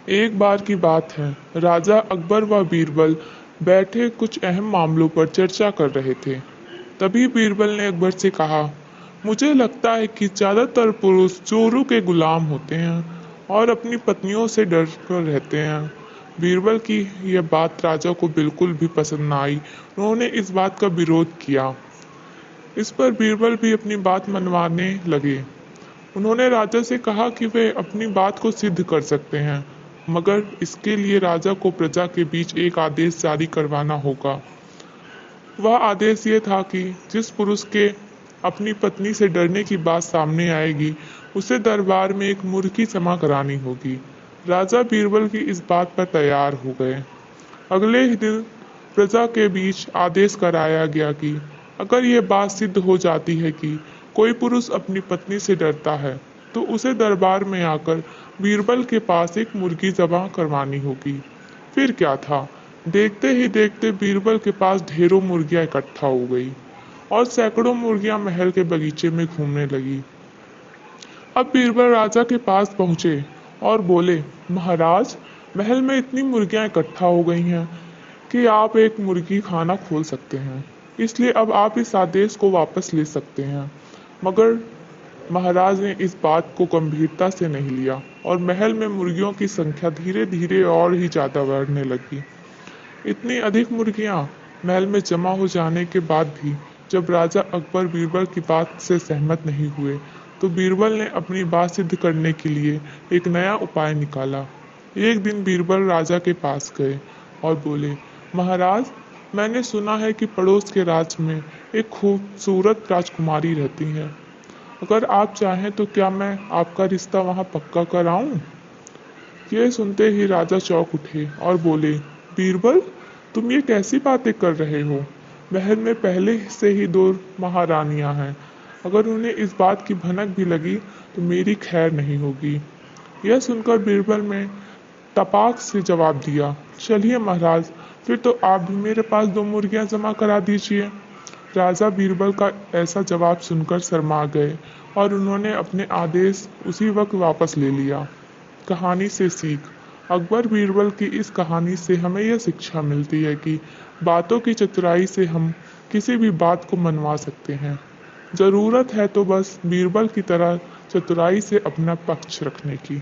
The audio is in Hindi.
एक बार की बात है, राजा अकबर व बीरबल बैठे कुछ अहम मामलों पर चर्चा कर रहे थे। तभी बीरबल ने अकबर से कहा, मुझे लगता है कि ज्यादातर पुरुष चोरों के गुलाम होते हैं और अपनी पत्नियों से डर कर रहते हैं। बीरबल की यह बात राजा को बिल्कुल भी पसंद न आई। उन्होंने इस बात का विरोध किया। इस पर बीरबल भी अपनी बात मनवाने लगे। उन्होंने राजा से कहा कि वे अपनी बात को सिद्ध कर सकते हैं, मगर इसके लिए राजा को प्रजा के बीच एक आदेश जारी करवाना होगा। वह आदेश ये था कि जिस पुरुष के अपनी पत्नी से डरने की बात सामने आएगी, उसे दरबार में एक मुर्गी जमा करानी होगी। राजा बीरबल की इस बात पर तैयार हो गए। अगले ही दिन प्रजा के बीच आदेश कराया गया कि अगर यह बात सिद्ध हो जाती है कि कोई पुरुष अपनी पत्नी से डरता है, तो उसे दरबार में आकर बीरबल के पास एक मुर्गी ज़बाह करवानी होगी। फिर क्या था, देखते ही देखते बीरबल के पास ढेरों मुर्गियां इकट्ठा हो गई और सैकड़ों मुर्गियां महल के बगीचे में घूमने लगी। अब बीरबल राजा के पास पहुंचे और बोले, महाराज, महल में इतनी मुर्गियां इकट्ठा हो गई हैं कि आप एक मुर्गी खाना खोल सकते हैं, इसलिए अब आप इस आदेश को वापस ले सकते हैं। मगर महाराज ने इस बात को गंभीरता से नहीं लिया और महल में मुर्गियों की संख्या धीरे धीरे और ही ज्यादा बढ़ने लगी। इतनी अधिक मुर्गियां महल में जमा हो जाने के बाद भी जब राजा अकबर बीरबल की बात से सहमत नहीं हुए, तो बीरबल ने अपनी बात सिद्ध करने के लिए एक नया उपाय निकाला। एक दिन बीरबल राजा के पास गए और बोले, महाराज, मैंने सुना है कि पड़ोस के राज्य में एक खूबसूरत राजकुमारी रहती है। अगर आप चाहें तो क्या मैं आपका रिश्ता वहां पक्का कराऊं? ये सुनते ही राजा चौंक उठे और बोले, बीरबल, तुम ये कैसी बातें कर रहे हो? महल में पहले से ही दो महारानियां हैं। अगर उन्हें इस बात की भनक भी लगी तो मेरी खैर नहीं होगी। यह सुनकर बीरबल ने तपाक से जवाब दिया, चलिए महाराज, फिर तो आप भी मेरे पास दो मुर्गियां जमा करा दीजिए। राजा बीरबल का ऐसा जवाब सुनकर शर्मा गए और उन्होंने अपने आदेश उसी वक्त वापस ले लिया। कहानी से सीख। अकबर बीरबल की इस कहानी से हमें यह शिक्षा मिलती है कि बातों की चतुराई से हम किसी भी बात को मनवा सकते हैं। जरूरत है तो बस बीरबल की तरह चतुराई से अपना पक्ष रखने की।